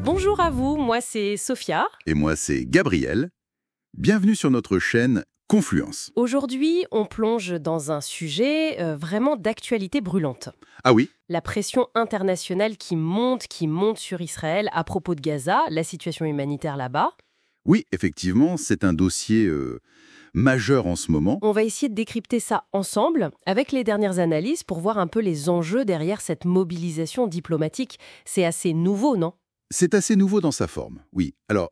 Bonjour à vous, moi c'est Sophia. Et moi, c'est Gabriel. Bienvenue sur notre chaîne Confluence. Aujourd'hui, on plonge dans un sujet vraiment d'actualité brûlante. Ah oui, La pression internationale qui monte sur Israël à propos de Gaza, la situation humanitaire là-bas. oui, effectivement, c'est un dossier majeur en ce moment. On va essayer de décrypter ça ensemble avec les dernières analyses pour voir un peu les enjeux derrière cette mobilisation diplomatique. C'est assez nouveau, non? C'est assez nouveau dans sa forme, oui. Alors,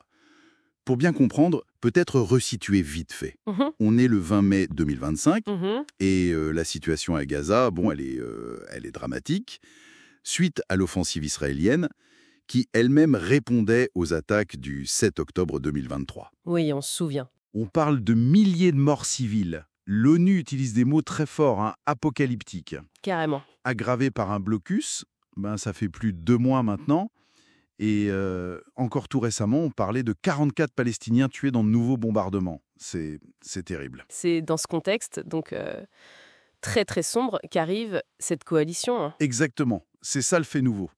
pour bien comprendre, peut-être resituer vite fait. Mhm, On est le 20 mai 2025 mhm. et la situation à Gaza, bon, elle est dramatique. Suite à l'offensive israélienne, qui elle-même répondait aux attaques du 7 octobre 2023. Oui, on se souvient. On parle de milliers de morts civiles. L'ONU utilise des mots très forts, apocalyptiques. Carrément. Aggravé par un blocus, ça fait plus de 2 mois maintenant. Et encore tout récemment, on parlait de 44 Palestiniens tués dans de nouveaux bombardements. C'est terrible. C'est dans ce contexte, donc très très sombre, qu'arrive cette coalition, hein. Exactement, c'est ça le fait nouveau.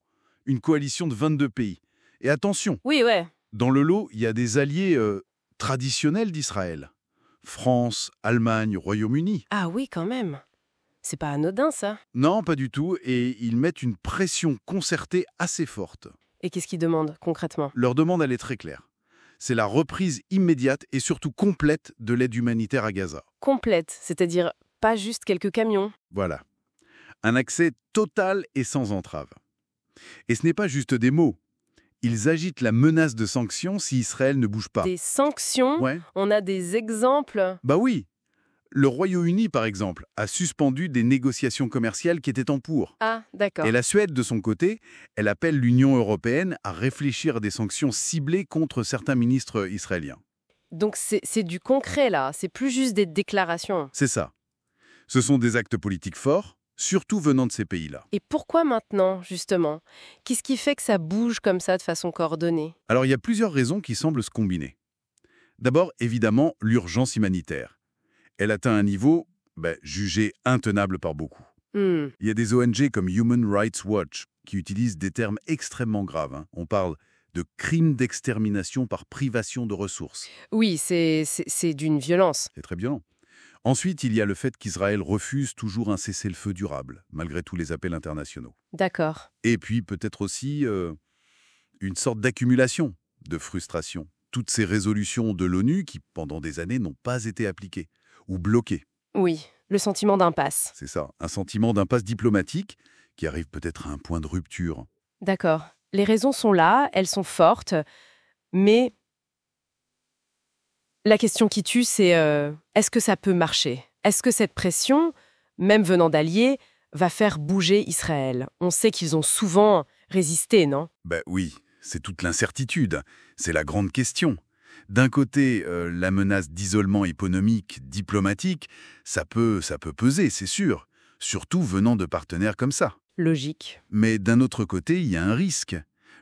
Une coalition de 22 pays. Et attention, Oui, ouais. dans le lot, il y a des alliés traditionnels d'Israël. France, Allemagne, Royaume-Uni. Ah oui, quand même. C'est pas anodin, ça. Non, pas du tout, et ils mettent une pression concertée assez forte. Et qu'est-ce qu'ils demandent, concrètement? Leur demande, elle est très claire. C'est la reprise immédiate et surtout complète de l'aide humanitaire à Gaza. Complète, c'est-à-dire pas juste quelques camions. Voilà. Un accès total et sans entrave. Et ce n'est pas juste des mots. Ils agitent la menace de sanctions si Israël ne bouge pas. Des sanctions, Ouais. on a des exemples. Bah oui. Le Royaume-Uni, par exemple, a suspendu des négociations commerciales qui étaient en cours. Ah, d'accord. Et la Suède, de son côté, elle appelle l'Union européenne à réfléchir à des sanctions ciblées contre certains ministres israéliens. Donc c'est du concret, là. C'est plus juste des déclarations. C'est ça. Ce sont des actes politiques forts, surtout venant de ces pays-là. Et pourquoi maintenant, justement? Qu'est-ce qui fait que ça bouge comme ça de façon coordonnée? Alors, il y a plusieurs raisons qui semblent se combiner. D'abord, évidemment, l'urgence humanitaire. Elle atteint un niveau jugé intenable par beaucoup. Hmm. Il y a des ONG comme Human Rights Watch qui utilisent des termes extrêmement graves. On parle de crimes d'extermination par privation de ressources. Oui, c'est d'une violence. C'est très violent. Ensuite, il y a le fait qu'Israël refuse toujours un cessez-le-feu durable, malgré tous les appels internationaux. D'accord. Et puis peut-être aussi une sorte d'accumulation de frustration. Toutes ces résolutions de l'ONU qui, pendant des années, n'ont pas été appliquées ou bloquées. Oui, le sentiment d'impasse. C'est ça, un sentiment d'impasse diplomatique qui arrive peut-être à un point de rupture. D'accord. Les raisons sont là, elles sont fortes, mais la question qui tue, c'est est-ce que ça peut marcher? Est-ce que cette pression, même venant d'alliés, va faire bouger Israël? On sait qu'ils ont souvent résisté, non? Oui, c'est toute l'incertitude. C'est la grande question. D'un côté, la menace d'isolement économique, diplomatique, ça peut peser, c'est sûr, surtout venant de partenaires comme ça. Logique. Mais d'un autre côté, il y a un risque.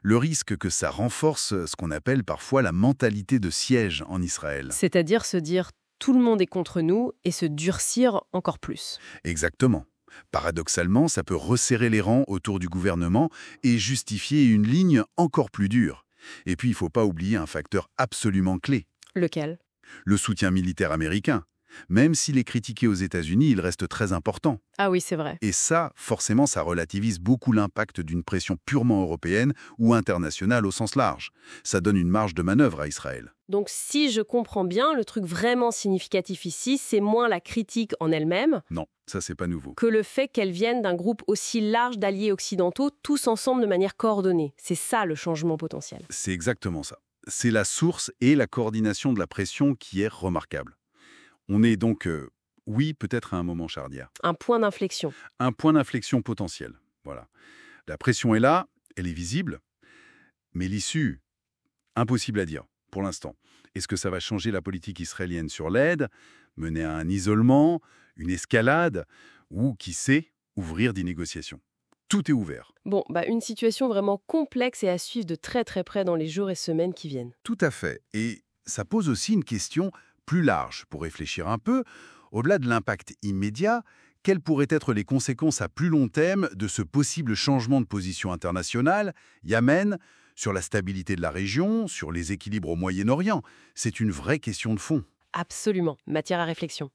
Le risque que ça renforce ce qu'on appelle parfois la mentalité de siège en Israël. C'est-à-dire se dire tout le monde est contre nous et se durcir encore plus. Exactement. Paradoxalement, ça peut resserrer les rangs autour du gouvernement et justifier une ligne encore plus dure. Et puis, il ne faut pas oublier un facteur absolument clé, Lequel? le soutien militaire américain. Même s'il est critiqué aux États-Unis, il reste très important. Ah oui, c'est vrai. Et ça, forcément, ça relativise beaucoup l'impact d'une pression purement européenne ou internationale au sens large. Ça donne une marge de manœuvre à Israël. Donc si je comprends bien, le truc vraiment significatif ici, c'est moins la critique en elle-même Non, ça, c'est pas nouveau. que le fait qu'elle vienne d'un groupe aussi large d'alliés occidentaux, tous ensemble de manière coordonnée. C'est ça le changement potentiel. C'est exactement ça. C'est la source et la coordination de la pression qui est remarquable. On est donc, oui, peut-être à un moment charnière. Un point d'inflexion. Un point d'inflexion potentiel. Voilà. La pression est là, elle est visible, mais l'issue, impossible à dire, pour l'instant. Est-ce que ça va changer la politique israélienne sur l'aide, mener à un isolement, une escalade, ou, qui sait, ouvrir des négociations? Tout est ouvert. Bon, une situation vraiment complexe et à suivre de très très près dans les jours et semaines qui viennent. Tout à fait. Et ça pose aussi une question plus large pour réfléchir un peu, au-delà de l'impact immédiat, quelles pourraient être les conséquences à plus long terme de ce possible changement de position internationale, Yémen, sur la stabilité de la région, sur les équilibres au Moyen-Orient? C'est une vraie question de fond. Absolument, matière à réflexion.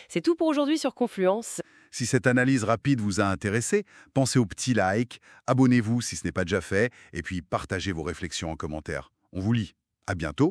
C'est tout pour aujourd'hui sur Confluence. Si cette analyse rapide vous a intéressé, pensez au petit like, abonnez-vous si ce n'est pas déjà fait, et puis partagez vos réflexions en commentaire. On vous lit. À bientôt.